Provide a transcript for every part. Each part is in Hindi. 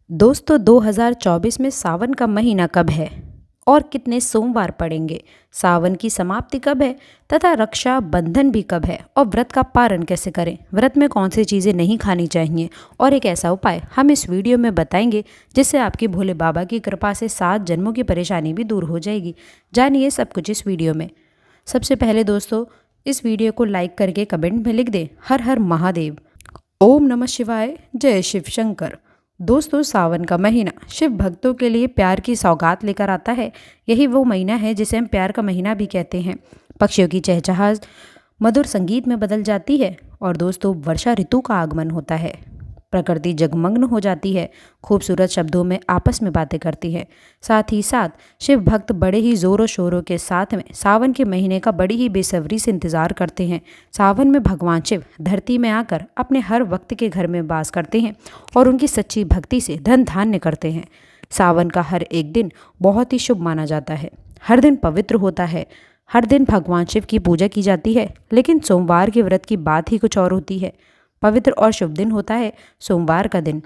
दोस्तों 2024 में सावन का महीना कब है और कितने सोमवार पड़ेंगे? सावन की समाप्ति कब है तथा रक्षा बंधन भी कब है? और व्रत का पारण कैसे करें? व्रत में कौन सी चीज़ें नहीं खानी चाहिए और एक ऐसा उपाय हम इस वीडियो में बताएंगे जिससे आपकी भोले बाबा की कृपा से 7 जन्मों की परेशानी भी दूर हो जाएगी। जानिए सब कुछ इस वीडियो में। सबसे पहले दोस्तों इस वीडियो को लाइक करके कमेंट में लिख दें हर हर महादेव। ओम नमः शिवाय, जय शिव शंकर। दोस्तों सावन का महीना शिव भक्तों के लिए प्यार की सौगात लेकर आता है। यही वो महीना है जिसे हम प्यार का महीना भी कहते हैं। पक्षियों की चहचहाट मधुर संगीत में बदल जाती है और दोस्तों वर्षा ऋतु का आगमन होता है। प्रकृति जगमग्न हो जाती है, खूबसूरत शब्दों में आपस में बातें करती है। साथ ही साथ शिव भक्त बड़े ही ज़ोरों शोरों के साथ में सावन के महीने का बड़ी ही बेसब्री से इंतज़ार करते हैं। सावन में भगवान शिव धरती में आकर अपने हर वक्त के घर में वास करते हैं और उनकी सच्ची भक्ति से धन धान्य करते हैं। सावन का हर एक दिन बहुत ही शुभ माना जाता है। हर दिन पवित्र होता है। हर दिन भगवान शिव की पूजा की जाती है। लेकिन सोमवार के व्रत की बात ही कुछ और होती है। पवित्र और शुभ दिन होता है सोमवार का दिन।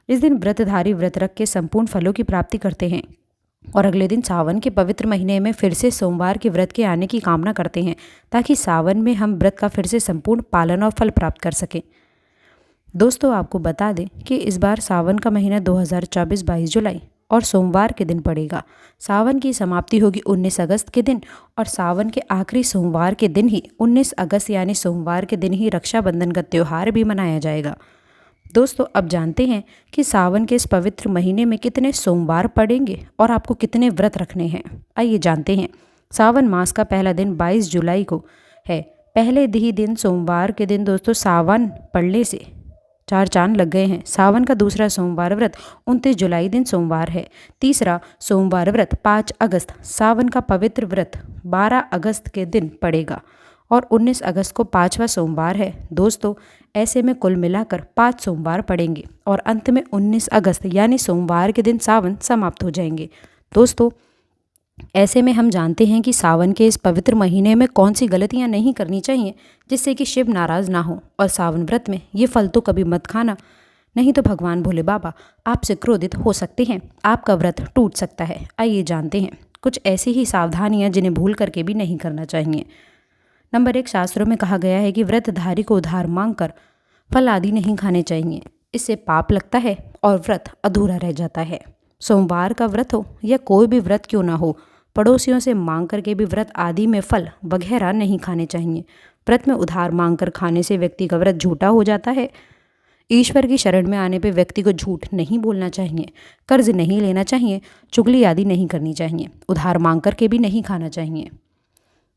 इस दिन व्रतधारी व्रत रख के संपूर्ण फलों की प्राप्ति करते हैं और अगले दिन सावन के पवित्र महीने में फिर से सोमवार के व्रत के आने की कामना करते हैं ताकि सावन में हम व्रत का फिर से संपूर्ण पालन और फल प्राप्त कर सकें। दोस्तों आपको बता दें कि इस बार सावन का महीना 2024 22 जुलाई और सोमवार के दिन पड़ेगा। सावन की समाप्ति होगी 19 अगस्त के दिन और सावन के आखिरी सोमवार के दिन ही 19 अगस्त यानी सोमवार के दिन ही रक्षाबंधन का त्यौहार भी मनाया जाएगा। दोस्तों अब जानते हैं कि सावन के इस पवित्र महीने में कितने सोमवार पड़ेंगे और आपको कितने व्रत रखने हैं। आइए जानते हैं। सावन मास का पहला दिन 22 जुलाई को है। पहले ही दिन सोमवार के दिन दोस्तों सावन पड़ने से 4 चांद लग गए हैं। सावन का दूसरा सोमवार व्रत 29 जुलाई दिन सोमवार है। तीसरा सोमवार व्रत 5 अगस्त, सावन का पवित्र व्रत 12 अगस्त के दिन पड़ेगा और 19 अगस्त को 5वां सोमवार है। दोस्तों ऐसे में कुल मिलाकर 5 सोमवार पड़ेंगे और अंत में 19 अगस्त यानी सोमवार के दिन सावन समाप्त हो जाएंगे। दोस्तों ऐसे में हम जानते हैं कि सावन के इस पवित्र महीने में कौन सी गलतियां नहीं करनी चाहिए जिससे कि शिव नाराज ना हो। और सावन व्रत में ये फल तो कभी मत खाना, नहीं तो भगवान भोले बाबा आपसे क्रोधित हो सकते हैं, आपका व्रत टूट सकता है। आइए जानते हैं कुछ ऐसी ही सावधानियां जिन्हें भूल करके भी नहीं करना चाहिए। नंबर 1, शास्त्रों में कहा गया है कि व्रतधारी को उधार मांगकर फल आदि नहीं खाने चाहिए। इससे पाप लगता है और व्रत अधूरा रह जाता है। सोमवार का व्रत हो या कोई भी व्रत क्यों ना हो, पड़ोसियों से मांग करके भी व्रत आदि में फल वगैरह नहीं खाने चाहिए। व्रत में उधार मांगकर खाने से व्यक्ति का व्रत झूठा हो जाता है। ईश्वर की शरण में आने पे व्यक्ति को झूठ नहीं बोलना चाहिए, कर्ज नहीं लेना चाहिए, चुगली आदि नहीं करनी चाहिए, उधार मांग करके भी नहीं खाना चाहिए।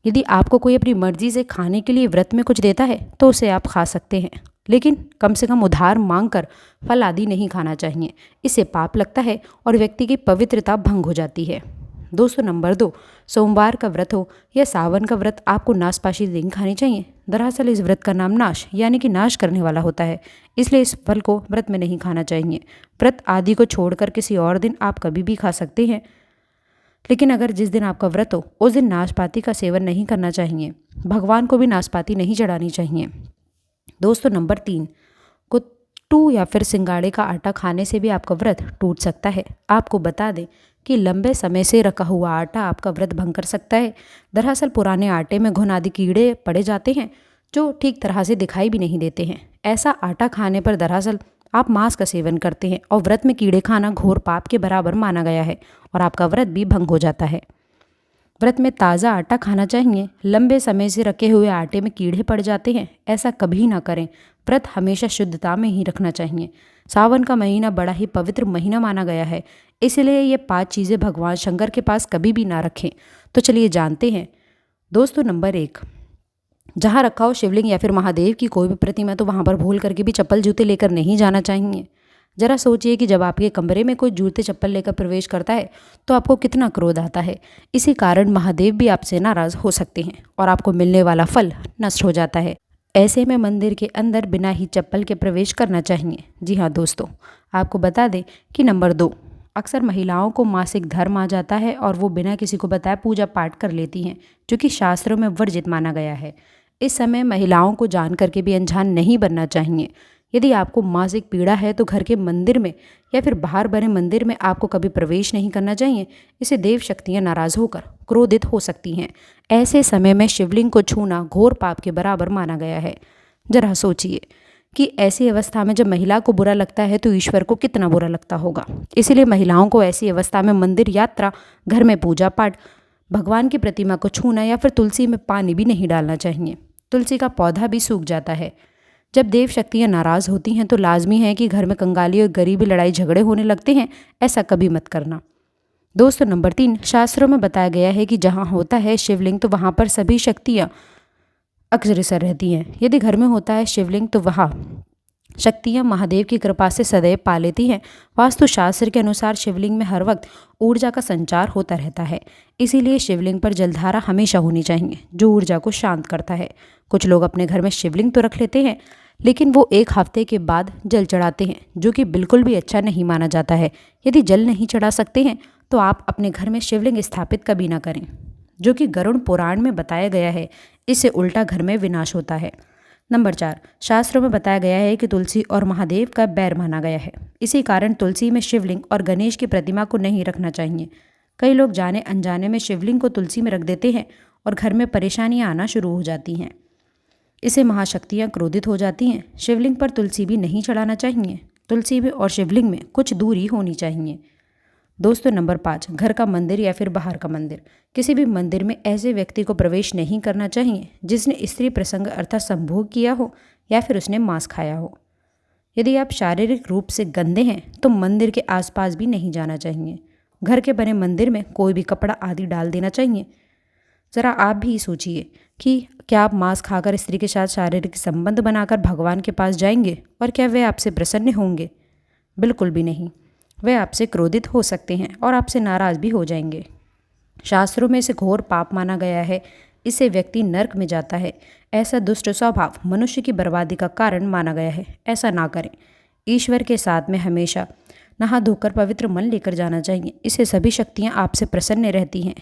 यदि आपको कोई अपनी मर्जी से खाने के लिए व्रत में कुछ देता है तो उसे आप खा सकते हैं, लेकिन कम से कम उधार मांगकर फल आदि नहीं खाना चाहिए। इससे पाप लगता है और व्यक्ति की पवित्रता भंग हो जाती है। दोस्तों नंबर 2, सोमवार का व्रत हो या सावन का व्रत आपको नाशपाशी नहीं खानी चाहिए। दरअसल इस व्रत का नाम नाश यानी कि नाश करने वाला होता है, इसलिए इस फल को व्रत में नहीं खाना चाहिए। व्रत आदि को छोड़कर किसी और दिन आप कभी भी खा सकते हैं, लेकिन अगर जिस दिन आपका व्रत हो उस दिन नाशपाती का सेवन नहीं करना चाहिए। भगवान को भी नाशपाती नहीं चढ़ानी चाहिए। दोस्तों नंबर 3, कुट्टू या फिर सिंगाड़े का आटा खाने से भी आपका व्रत टूट सकता है। आपको बता दें कि लंबे समय से रखा हुआ आटा आपका व्रत भंग कर सकता है। दरअसल पुराने आटे में घुन आदि कीड़े पड़े जाते हैं जो ठीक तरह से दिखाई भी नहीं देते हैं। ऐसा आटा खाने पर दरअसल आप मांस का सेवन करते हैं और व्रत में कीड़े खाना घोर पाप के बराबर माना गया है और आपका व्रत भी भंग हो जाता है। व्रत में ताज़ा आटा खाना चाहिए। लंबे समय से रखे हुए आटे में कीड़े पड़ जाते हैं, ऐसा कभी ना करें। व्रत हमेशा शुद्धता में ही रखना चाहिए। सावन का महीना बड़ा ही पवित्र महीना माना गया है, इसलिए ये 5 चीज़ें भगवान शंकर के पास कभी भी ना रखें। तो चलिए जानते हैं। दोस्तों नंबर 1, जहाँ रखा हो शिवलिंग या फिर महादेव की कोई भी प्रतिमा तो वहाँ पर भूल करके भी चप्पल जूते लेकर नहीं जाना चाहिए। जरा सोचिए कि जब आपके कमरे में कोई जूते चप्पल लेकर प्रवेश करता है तो आपको कितना क्रोध आता है। इसी कारण महादेव भी आपसे नाराज हो सकते हैं और आपको मिलने वाला फल नष्ट हो जाता है। ऐसे में मंदिर के अंदर बिना ही चप्पल के प्रवेश करना चाहिए। जी हाँ दोस्तों, आपको बता दें कि नंबर 2, अक्सर महिलाओं को मासिक धर्म आ जाता है और वो बिना किसी को बताए पूजा पाठ कर लेती हैं, जो कि शास्त्रों में वर्जित माना गया है। इस समय महिलाओं को जान करके भी अनजान नहीं बनना चाहिए, यदि आपको मासिक पीड़ा है तो घर के मंदिर में या फिर बाहर बने मंदिर में आपको कभी प्रवेश नहीं करना चाहिए। इससे देव शक्तियाँ नाराज होकर क्रोधित हो सकती हैं। ऐसे समय में शिवलिंग को छूना घोर पाप के बराबर माना गया है। जरा सोचिए कि ऐसी अवस्था में जब महिला को बुरा लगता है तो ईश्वर को कितना बुरा लगता होगा। इसलिए महिलाओं को ऐसी अवस्था में मंदिर यात्रा, घर में पूजा पाठ, भगवान की प्रतिमा को छूना या फिर तुलसी में पानी भी नहीं डालना चाहिए। तुलसी का पौधा भी सूख जाता है। जब देव शक्तियाँ नाराज़ होती हैं तो लाजमी है कि घर में कंगाली और गरीबी, लड़ाई झगड़े होने लगते हैं। ऐसा कभी मत करना। दोस्तों, नंबर 3, शास्त्रों में बताया गया है कि जहाँ होता है शिवलिंग तो वहाँ पर सभी शक्तियाँ अग्रसर रहती हैं। यदि घर में होता है शिवलिंग तो वहाँ शक्तियाँ महादेव की कृपा से सदैव पा लेती हैं। वास्तुशास्त्र के अनुसार शिवलिंग में हर वक्त ऊर्जा का संचार होता रहता है। इसीलिए शिवलिंग पर जलधारा हमेशा होनी चाहिए, जो ऊर्जा को शांत करता है। कुछ लोग अपने घर में शिवलिंग तो रख लेते हैं, लेकिन वो 1 हफ्ते के बाद जल चढ़ाते हैं, जो कि बिल्कुल भी अच्छा नहीं माना जाता है। यदि जल नहीं चढ़ा सकते हैं तो आप अपने घर में शिवलिंग स्थापित कभी ना करें, जो कि गरुड़ पुराण में बताया गया है। इससे उल्टा घर में विनाश होता है। नंबर 4, शास्त्रों में बताया गया है कि तुलसी और महादेव का बैर माना गया है। इसी कारण तुलसी में शिवलिंग और गणेश की प्रतिमा को नहीं रखना चाहिए। कई लोग जाने अनजाने में शिवलिंग को तुलसी में रख देते हैं और घर में परेशानियां आना शुरू हो जाती हैं। इससे महाशक्तियाँ क्रोधित हो जाती हैं। शिवलिंग पर तुलसी भी नहीं चढ़ाना चाहिए। तुलसी में और शिवलिंग में कुछ दूरी होनी चाहिए। दोस्तों, नंबर 5, घर का मंदिर या फिर बाहर का मंदिर। किसी भी मंदिर में ऐसे व्यक्ति को प्रवेश नहीं करना चाहिए जिसने स्त्री प्रसंग अर्थात संभोग किया हो या फिर उसने मांस खाया हो। यदि आप शारीरिक रूप से गंदे हैं तो मंदिर के आसपास भी नहीं जाना चाहिए। घर के बने मंदिर में कोई भी कपड़ा आदि डाल देना चाहिए। ज़रा आप भी सोचिए कि क्या आप मांस खाकर स्त्री के साथ शारीरिक संबंध बनाकर भगवान के पास जाएंगे और क्या वे आपसे प्रसन्न होंगे? बिल्कुल भी नहीं। वे आपसे क्रोधित हो सकते हैं और आपसे नाराज भी हो जाएंगे। शास्त्रों में इसे घोर पाप माना गया है। इससे व्यक्ति नर्क में जाता है। ऐसा दुष्ट स्वभाव मनुष्य की बर्बादी का कारण माना गया है। ऐसा ना करें। ईश्वर के साथ में हमेशा नहा धोकर पवित्र मन लेकर जाना चाहिए। इससे सभी शक्तियाँ आपसे प्रसन्न रहती हैं।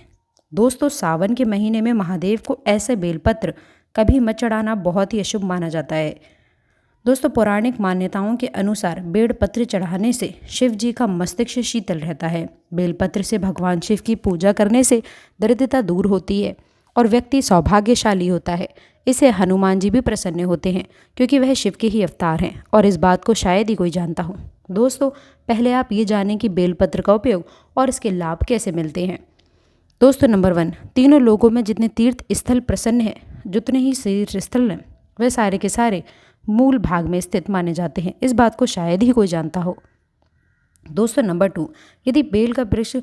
दोस्तों, सावन के महीने में महादेव को ऐसे बेलपत्र कभी मत चढ़ाना बहुत ही अशुभ माना जाता है। दोस्तों, पौराणिक मान्यताओं के अनुसार बेलपत्र चढ़ाने से शिव जी का मस्तिष्क शीतल रहता है। बेलपत्र से भगवान शिव की पूजा करने से दरिद्रता दूर होती है और व्यक्ति सौभाग्यशाली होता है। इससे हनुमान जी भी प्रसन्न होते हैं क्योंकि वह शिव के ही अवतार हैं और इस बात को शायद ही कोई जानता हो। दोस्तों, पहले आप ये जानें कि बेलपत्र का उपयोग और इसके लाभ कैसे मिलते हैं। दोस्तों, नंबर 1, तीनों लोगों में जितने तीर्थ स्थल प्रसन्न हैं, जितने ही तीर्थ स्थल हैं, वे सारे के सारे मूल भाग में स्थित माने जाते हैं। इस बात को शायद ही कोई जानता हो। दोस्तों, नंबर 2, यदि बेल का वृक्ष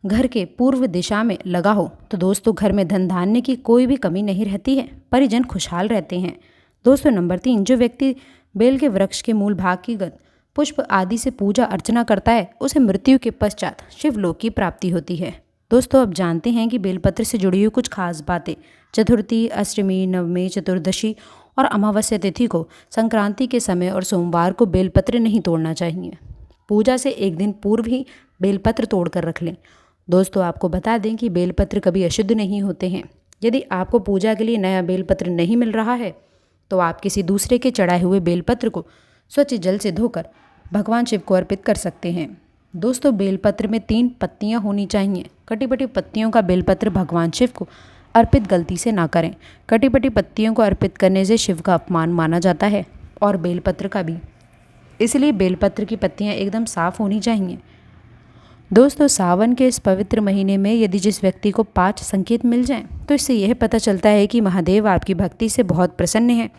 घर के पूर्व दिशा में लगा हो तो दोस्तों घर में धन धान्य की कोई भी कमी नहीं रहती है, परिजन खुशहाल रहते हैं। दोस्तों, नंबर 3, जो व्यक्ति बेल के वृक्ष के मूल भाग की गंध, पुष्प आदि से पूजा अर्चना करता है उसे मृत्यु के पश्चात शिवलोक की प्राप्ति होती है। दोस्तों, अब जानते हैं कि बेलपत्र से जुड़ी हुई कुछ खास बातें। चतुर्थी, अष्टमी, नवमी, चतुर्दशी और अमावस्या तिथि को, संक्रांति के समय और सोमवार को बेलपत्र नहीं तोड़ना चाहिए। पूजा से 1 दिन पूर्व ही बेलपत्र तोड़ कर रख लें। दोस्तों, आपको बता दें कि बेलपत्र कभी अशुद्ध नहीं होते हैं। यदि आपको पूजा के लिए नया बेलपत्र नहीं मिल रहा है तो आप किसी दूसरे के चढ़ाए हुए बेलपत्र को स्वच्छ जल से धोकर भगवान शिव को अर्पित कर सकते हैं। दोस्तों, बेलपत्र में 3 पत्तियां होनी चाहिए। कटी-पटी पत्तियों का बेलपत्र भगवान शिव को अर्पित गलती से ना करें। कटी-पटी पत्तियों को अर्पित करने से शिव का अपमान माना जाता है और बेलपत्र का भी। इसलिए बेलपत्र की पत्तियां एकदम साफ होनी चाहिए। दोस्तों, सावन के इस पवित्र महीने में यदि जिस व्यक्ति को 5 संकेत मिल जाएं तो इससे यह पता चलता है कि महादेव आपकी भक्ति से बहुत प्रसन्न हैं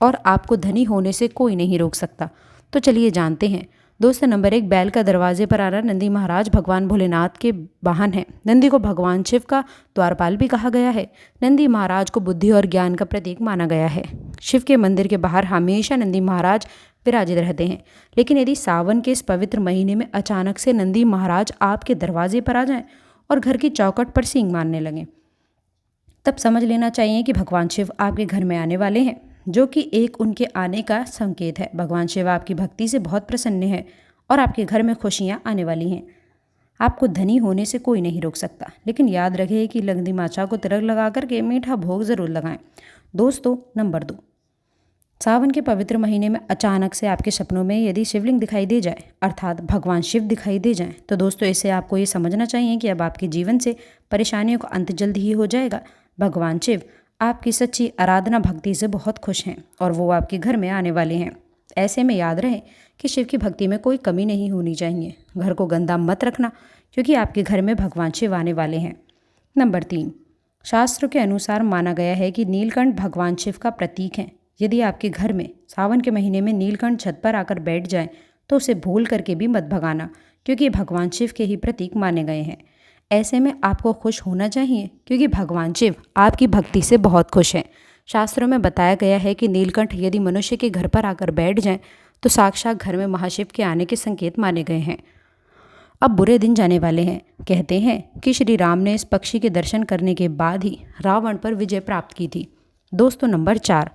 और आपको धनी होने से कोई नहीं रोक सकता। तो चलिए जानते हैं। दोस्तों, नंबर 1, बैल का दरवाजे पर आना। नंदी महाराज भगवान भोलेनाथ के वाहन हैं। नंदी को भगवान शिव का द्वारपाल भी कहा गया है। नंदी महाराज को बुद्धि और ज्ञान का प्रतीक माना गया है। शिव के मंदिर के बाहर हमेशा नंदी महाराज विराजित रहते हैं। लेकिन यदि सावन के इस पवित्र महीने में अचानक से नंदी महाराज आपके दरवाजे पर आ जाएं और घर की चौखट पर सींग मारने लगें, तब समझ लेना चाहिए कि भगवान शिव आपके घर में आने वाले हैं, जो कि एक उनके आने का संकेत है। भगवान शिव आपकी भक्ति से बहुत प्रसन्न है और आपके घर में खुशियाँ आने वाली हैं। आपको धनी होने से कोई नहीं रोक सकता, लेकिन याद रखिए कि नंदी माता को तिलक लगा करके मीठा भोग जरूर लगाएं। दोस्तों, नंबर 2, सावन के पवित्र महीने में अचानक से आपके सपनों में यदि शिवलिंग दिखाई दे जाए, अर्थात भगवान शिव दिखाई दे जाएं, तो दोस्तों इससे आपको ये समझना चाहिए कि अब आपके जीवन से परेशानियों का अंत जल्द ही हो जाएगा। भगवान शिव आपकी सच्ची आराधना भक्ति से बहुत खुश हैं और वो आपके घर में आने वाले हैं। ऐसे में याद रहे कि शिव की भक्ति में कोई कमी नहीं होनी चाहिए। घर को गंदा मत रखना, क्योंकि आपके घर में भगवान शिव आने वाले हैं। नंबर 3, शास्त्रों के अनुसार माना गया है कि नीलकंठ भगवान शिव का प्रतीक है। यदि आपके घर में सावन के महीने में नीलकंठ छत पर आकर बैठ जाए तो उसे भूल करके भी मत भगाना, क्योंकि भगवान शिव के ही प्रतीक माने गए हैं। ऐसे में आपको खुश होना चाहिए, क्योंकि भगवान शिव आपकी भक्ति से बहुत खुश हैं। शास्त्रों में बताया गया है कि नीलकंठ यदि मनुष्य के घर पर आकर बैठ जाएं तो साक्षात घर में महाशिव के आने के संकेत माने गए हैं। अब बुरे दिन जाने वाले हैं। कहते हैं कि श्री राम ने इस पक्षी के दर्शन करने के बाद ही रावण पर विजय प्राप्त की थी। दोस्तों नंबर 4,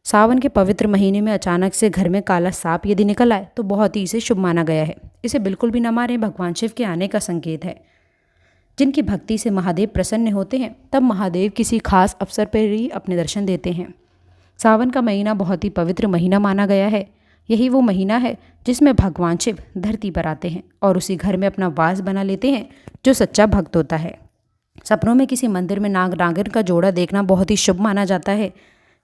सावन के पवित्र महीने में अचानक से घर में काला सांप यदि निकल आए तो बहुत ही इसे शुभ माना गया है। इसे बिल्कुल भी न मारें, भगवान शिव के आने का संकेत है। जिनकी भक्ति से महादेव प्रसन्न होते हैं, तब महादेव किसी खास अवसर पर ही अपने दर्शन देते हैं। सावन का महीना बहुत ही पवित्र महीना माना गया है। यही वो महीना है जिसमें भगवान शिव धरती पर आते हैं और उसी घर में अपना वास बना लेते हैं जो सच्चा भक्त होता है। सपनों में किसी मंदिर में नाग नागिन का जोड़ा देखना बहुत ही शुभ माना जाता है।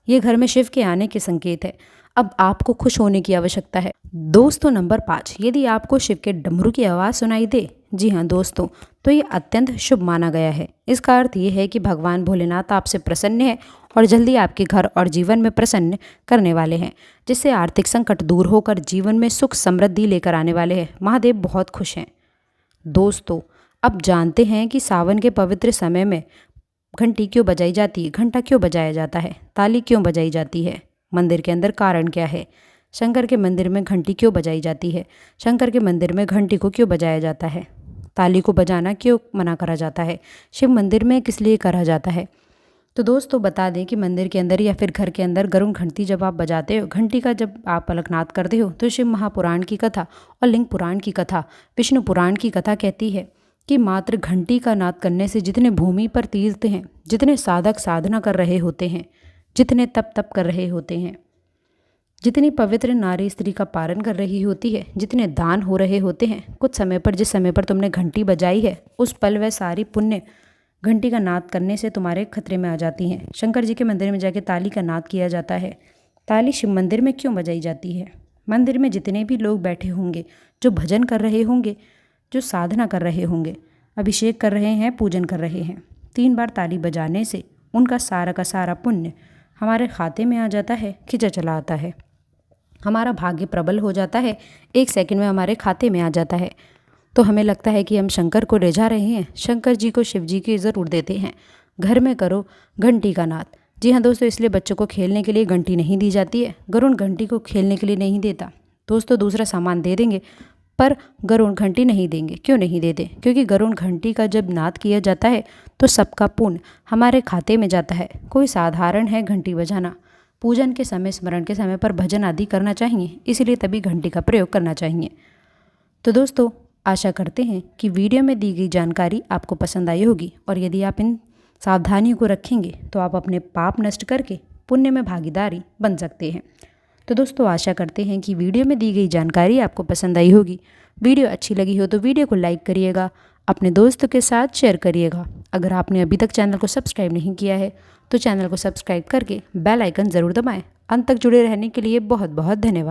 ये घर में शिव के आने के संकेत है। अब आपको खुश होने की आवश्यकता है। दोस्तों नंबर 5, यदि आपको शिव के डमरू की आवाज़ सुनाई दे, जी हाँ दोस्तों, तो ये अत्यंत शुभ माना गया है। इसका अर्थ ये है कि भगवान भोलेनाथ आपसे प्रसन्न है और जल्दी आपके घर और जीवन में प्रसन्न करने वाले हैं, जिससे आर्थिक संकट दूर होकर जीवन में सुख समृद्धि लेकर आने वाले हैं। महादेव बहुत खुश हैं। दोस्तों अब जानते हैं कि सावन के पवित्र समय में घंटी क्यों बजाई जाती है, घंटा क्यों बजाया जाता है, ताली क्यों बजाई जाती है, मंदिर के अंदर कारण क्या है, शंकर के मंदिर में घंटी क्यों बजाई जाती है, शंकर के मंदिर में घंटी को क्यों बजाया जाता है, ताली को बजाना क्यों मना करा जाता है, शिव मंदिर में किस लिए करा जाता है। तो दोस्तों बता दें कि मंदिर के अंदर या फिर घर के अंदर गरुड़ घंटी जब आप बजाते हो, घंटी का जब आप अलखनाद करते हो, तो शिव महापुराण की कथा और लिंग पुराण की कथा, विष्णु पुराण की कथा कहती है कि मात्र घंटी का नाद करने से जितने भूमि पर तीर्थ हैं, जितने साधक साधना कर रहे होते हैं, जितने तप कर रहे होते हैं, जितनी पवित्र नारी स्त्री का पारण कर रही होती है, जितने दान हो रहे होते हैं, कुछ समय पर जिस समय पर तुमने घंटी बजाई है, उस पल वह सारी पुण्य घंटी का नाद करने से तुम्हारे खतरे में आ जाती हैं। शंकर जी के मंदिर में जाके ताली का नाद किया जाता है। ताली शिव मंदिर में क्यों बजाई जाती है? मंदिर में जितने भी लोग बैठे होंगे, जो भजन कर रहे होंगे, जो साधना कर रहे होंगे, अभिषेक कर रहे हैं, पूजन कर रहे हैं, 3 बार ताली बजाने से उनका सारा का सारा पुण्य हमारे खाते में आ जाता है, खिंचा चला आता है। हमारा भाग्य प्रबल हो जाता है, 1 सेकंड में हमारे खाते में आ जाता है। तो हमें लगता है कि हम शंकर को रिझा रहे हैं, शंकर जी को शिव जी की ज़रूर देते हैं। घर में करो घंटी का नाद। जी हाँ दोस्तों, इसलिए बच्चों को खेलने के लिए घंटी नहीं दी जाती है। गरुड़ घंटी को खेलने के लिए नहीं देता। दोस्तों दूसरा सामान दे देंगे, पर गरुड़ घंटी नहीं देंगे। क्यों नहीं देते? क्योंकि गरुड़ घंटी का जब नाद किया जाता है तो सबका पुण्य हमारे खाते में जाता है। कोई साधारण है घंटी बजाना, पूजन के समय, स्मरण के समय पर भजन आदि करना चाहिए, इसलिए तभी घंटी का प्रयोग करना चाहिए। तो दोस्तों आशा करते हैं कि वीडियो में दी गई जानकारी आपको पसंद आई होगी, और यदि आप इन सावधानियों को रखेंगे तो आप अपने पाप नष्ट करके पुण्य में भागीदारी बन सकते हैं। तो दोस्तों आशा करते हैं कि वीडियो में दी गई जानकारी आपको पसंद आई होगी। वीडियो अच्छी लगी हो तो वीडियो को लाइक करिएगा, अपने दोस्तों के साथ शेयर करिएगा। अगर आपने अभी तक चैनल को सब्सक्राइब नहीं किया है तो चैनल को सब्सक्राइब करके बेल आइकन ज़रूर दबाएं। अंत तक जुड़े रहने के लिए बहुत बहुत धन्यवाद।